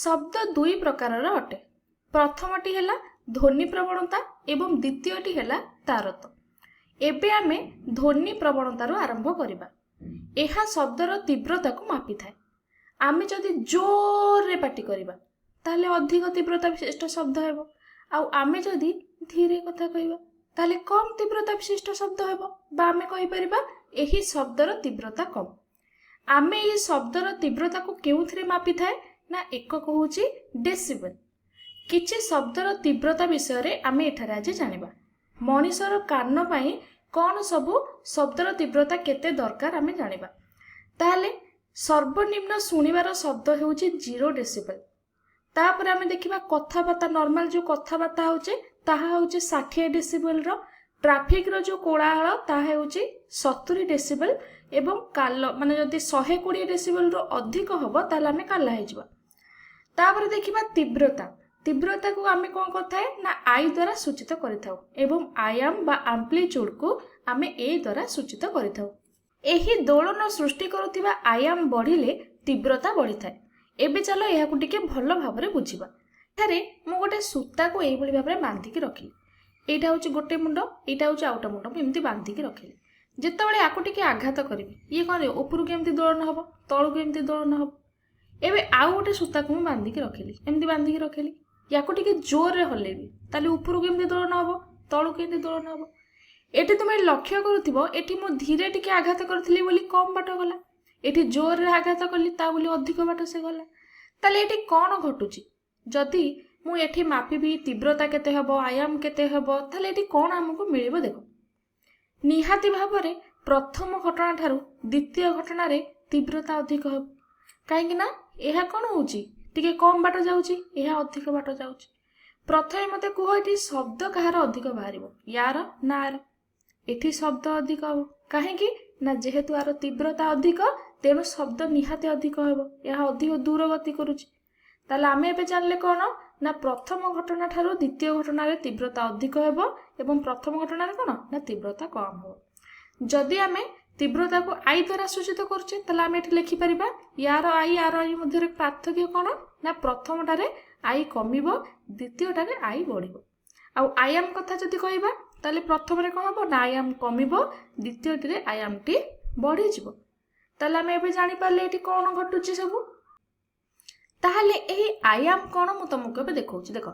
शब्द दुई प्रकार अटे। प्रथमटी है ध्वनि प्रवणता एवं द्वितीयटी है तारत। एबे आमे ध्वनि प्रवणतार आरंभ करिबा। एहा शब्दर तीव्रता को मापी थाए। आमे जदि जोर रे पाटी करिबा ताले अधिक तीव्रता विशिष्ट शब्द हेबो। आउ आमे जदि धीरे कथा कहिबा ताले कम तीव्रता विशिष्ट शब्द हेबो। बा आमे कहि परिबा एही शब्दर तीव्रता कम। आमे एही शब्दर तीव्रता को केउथरे मापी थाए ना एकक होउची डेसिबल। किछि शब्दर तीव्रता विषय रे आमे एठारे आज जानिबा। मनीषर कान पई कौन सबु शब्दर तीव्रता केते दरकार आमे जानिबा। ताले सर्वनिम्न सुनिबार शब्द हेउची 0 डेसिबल। तापर आमे देखिबा कथाबार्ता नॉर्मल जो कथाबार्ता होचे ताहा होचे 60 डेसिबल रो। ट्रैफिक रो जो कोलाहल ताहा हेउची 70 डेसिबल एवं काल माने जदि 120 डेसिबल रो अधिक हबो ताले आमे काला हे जिबा। तापर देखिबा तीव्रता। तीव्रता को आमे कोन करथाय ना आई द्वारा सूचित करिथाउ एवं आयाम बा एम्प्लीट्यूड को आमे ए द्वारा सूचित करिथाउ। एही दोलन सृष्टि करुथिबा आयाम बढ़िले तीव्रता बढ़िथाय। एबे चलो एहा को टिके भलो भाबरे बुझिबा। थारे मु गोटे सूता को एई भली भाबरे बांधी के रखिली। एटा होची गोटे मुंड, एटा होची आउटा मुंड, मु एम्ति बांधी के रखिली। जेतेबेले आको टिके आघात करबी ये कोन ऊपर के एम्ति दोलन हबो, तळु के एम्ति दोलन हबो। एबे आउ गोटे सूता को मु बांधी के रखिली, एम्ति बांधी के रखिली। याको टिके जोर रे हलेबी ताले ऊपर के एम्ति दोलन हबो, तळु के एम्ति दोलन हबो। एटी तुमे लक्ष्य करूथिबो एटी मु धीरे टिके आघात करथिली बोली कम बाट गला। एटी जोर रे आघात करली ता बोली अधिक बाट से गला। ताले एटी कोन घटुची जदि मु एठी मापिबी तीव्रता केते हबो, आयाम केते हबो, ताले एटी कोन हमकु मिलिबो देखो। निहाती भाबरे प्रथम घटना ठारू द्वितीय घटना रे तीव्रता अधिक हबो। काहेकि ना एहा कोन होउची टिके कम बाट जाउची, एहा अधिक बाट जाउची। प्रथमे मते कुह एठी शब्द कहार अधिक बाहरिबो, यार ना आर। एठी शब्द अधिक हबो काहेकि ना जेहेतु आर तीव्रता अधिक तेणु शब्द निहाती अधिक हेबो। एहा अधिक दूर गति करूची। ताले आमे एबे जानले कोन ना प्रथम घटना ठारू द्वितीय घटना रे तीव्रता अधिक हेबो एवं प्रथम घटना रे कोन ना तीव्रता कम हेबो। जदि आमे तीव्रता को आई द्वारा सूचित करछे ताले आमे एठी लिखि परिबा यार आई मध्य पार्थक्य कोन ना प्रथम टारे आई कमिबो, द्वितीय टारे आई बढ़िबो। आ आयाम कथा जदि कहिबा ताले प्रथम रे कोन हबो ना आयाम कमिबो, द्वितीय रे आयाम टी बढ़ि जिवो। ताले आमे एबे जानि पारले एठी कोन घटुची सबु। ताहले एही आयाम कोन मु तुमको एबे देखौची। देखो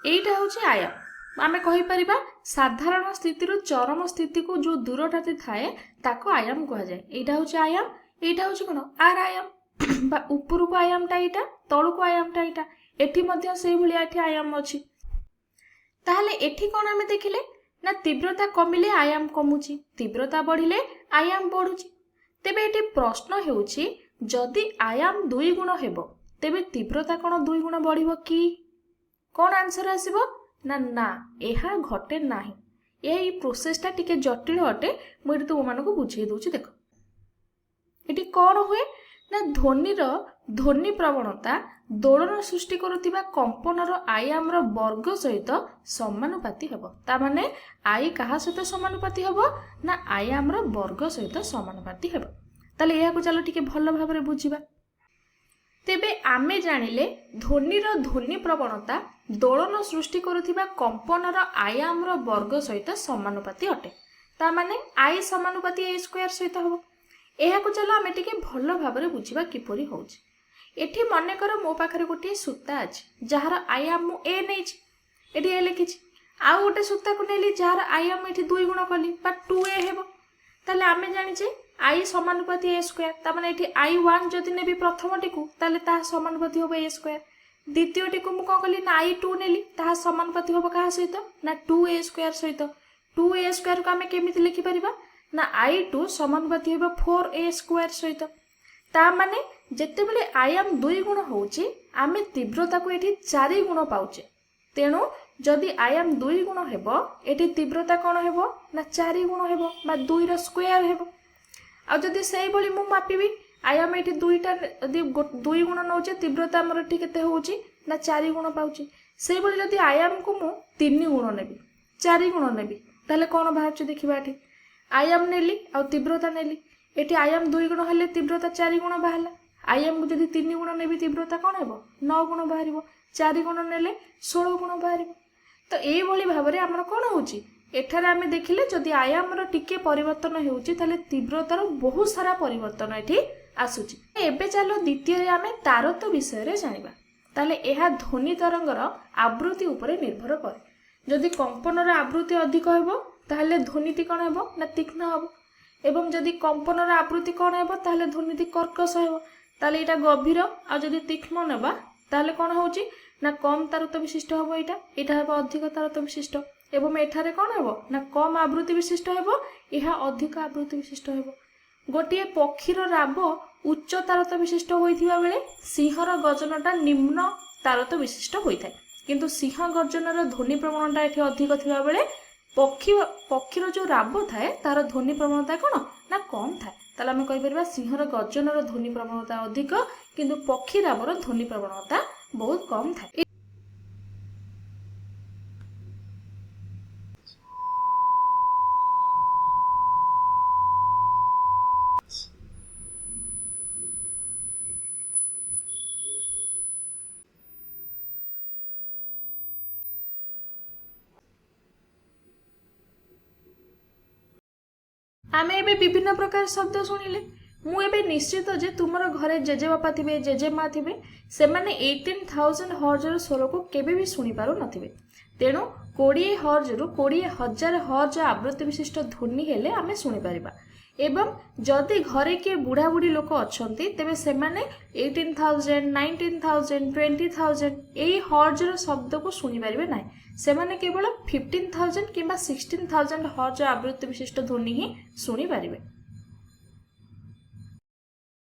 एइटा होची आयाम। आमे कहि परिबा साधारण स्थिति रु चरम स्थिति को जो दूरता थाए ताको आयाम कहा जाय। एइटा होची आयाम, एइटा होची कोन आर आयाम बा ऊपर को आयाम टा एइटा, तळु को आयाम टा एइटा। एठी मध्ये सेही भली एठी आयाम अछि। ताहले एठी कोन आमे देखिले ना तीव्रता कमिले आयाम कमुची, तीव्रता बढ़िले आयाम बढ़ुची। तेबे एठी प्रश्न हेउची जदि आयाम 2 गुण हेबो तेबे तीव्रता कोन 2 गुण बढ़िबो कि? कोन आंसर आसीबो ना ना एहा घटे नाही। एही प्रोसेस टा टिके जटिल हटे। मु एठी तुम मानको बुझेई दोची। देखो एठी कोन हुए ना ध्वनि प्रवणता दोलन सृष्टि करुथिबा कंपनर आयाम रो वर्ग सहित समानुपाती हेबो। ता माने आई कहा सहित समानुपाती हेबो ना आयाम रो वर्ग सहित समानुपाती हेबो। ताले एहा को चलो टिके भलो भाबरे बुझिबा। तेबे आमे जानिले ध्वनि प्रवणता दोलन सृष्टि करुथिबा कंपनर आयाम रो वर्ग सहित समानुपाती अटे। ता माने आई समानुपाती a स्क्वायर सहित हबो। एहा को चलो आमे टिके भलो भाबरे बुझिबा किपरि होउची। एठी मने कर मो पाखरे गोटे सूता अछि जहार आयाम मु a नेछि, एठी a लिखिछि। आ गोटे सूता को नेली जहार आयाम एठी 2 गुण कली बा 2a हेबो। ताले आमे जानिचे आई समानुपाती a स्क्वायर। ता माने एठी i1 जदि नेबी प्रथमटी को ताले ता समानुपाती होबो a स्क्वायर। द्वितीयटी को मु कोन कली ना i2 नेली ता समानुपाती होबो का सहित ना 2a स्क्वायर सहित। 2a स्क्वायर को आमे केमिति लिखि परिबा ना i2 समानुपाती होबो 4a स्क्वायर सहित। ता माने जेतेबेले आयाम 2 गुण होउची आमे तीव्रता को एठी 4 गुण पाउचे। तेणु जदि आयाम 2 गुण हेबो एठी तीव्रता कोन हेबो ना 4 गुण हेबो बा 2 रो स्क्वायर हेबो। आ जदि सेही भली मु मापिबी आयाम एठी 2टा जदि 2 गुण नउचे तीव्रता हमर एठी केते होउची ना 4 गुण पाउची। सेही भली जदि आयाम को मु 3 गुण नेबी 4 गुण नेबी ताले कोन बाहरची देखिबा। एठी आयाम नेली आ तीव्रता नेली। एठी आयाम 2 गुण हेले तीव्रता 4 गुण बाहला। आईएम को जदि 3 गुण नेबी तीव्रता कौन हेबो 9 गुण बाहर 4 गुण नेले 16 गुण बाहर। तो ये भाव में आमर कौन होची एठारे आमे देखिले जदि आयामर टिके परिवर्तन होउची ताले तीव्रतार बहुत सारा परिवर्तन एठी आसुची। एबे चलो द्वितीय आमे तारत्व विषय रे जानिबा। ताले एहा ध्वनि तरंगर आवृत्ति उपरे निर्भर करे। जदि कंपनर आवृत्ति अधिक हेबो ताले ध्वनिटी कौन हेबो ना तीक्ष्ण हेबो एवं जदि कंपनर आवृत्ति कौन हेबो ताले ध्वनिटी कर्कश हेबो। ताले एटा गभीर आ जदि तीक्ष्ण नेबा ताले कौन होउची ना कम तारत्व विशिष्ट हेबो। एटा हेबो अधिक तारत्व विशिष्ट एवं एठारे कौन हेबो ना कम आवृत्ति विशिष्ट हेबो एहा अधिक आवृत्ति विशिष्ट हेबो। गोटे पक्षीर राब उच्च तारत्व विशिष्ट होइथिबा बेले सिंहर गर्जनटा निम्न तारत्व विशिष्ट होइथाय। किंतु सिंह गर्जनर ध्वनि प्रवणता एठी अधिक थिबा बेले पक्षीर जो राब थाए तार ध्वनि प्रवणता कौन ना कम थाए। ताले आमे कहि परबा सिंहर गर्जनर ध्वनि प्रवणता अधिक किंतु पक्षी राबर ध्वनि प्रवणता बहुत कम थाए। आमे एबे विभिन्न प्रकार शब्द शुणिले मु एबे निश्चित जे तुमर घरे जेजेबापा थिबे जेजेमा थिबे से माने 18,000 हर्जर स्वर को केबे भी शुणी पारु नथिबे। तेणु 20 हर्ज रु 20,000 हर्ज आवृत्ति विशिष्ट ध्वनि हेले आमे शुणी पारिबा। एवं जदि घरे किए बुढ़ा बुढ़ी लोक अछंती तेबे से माने 18,000 19,000 20,000 एई हर्जर शब्द को शुणी पारिबे नाही। से माने केवल 15,000 किंबा 16,000 हर्ज आवृत्ति विशिष्ट ध्वनि ही शुणी पारिबे।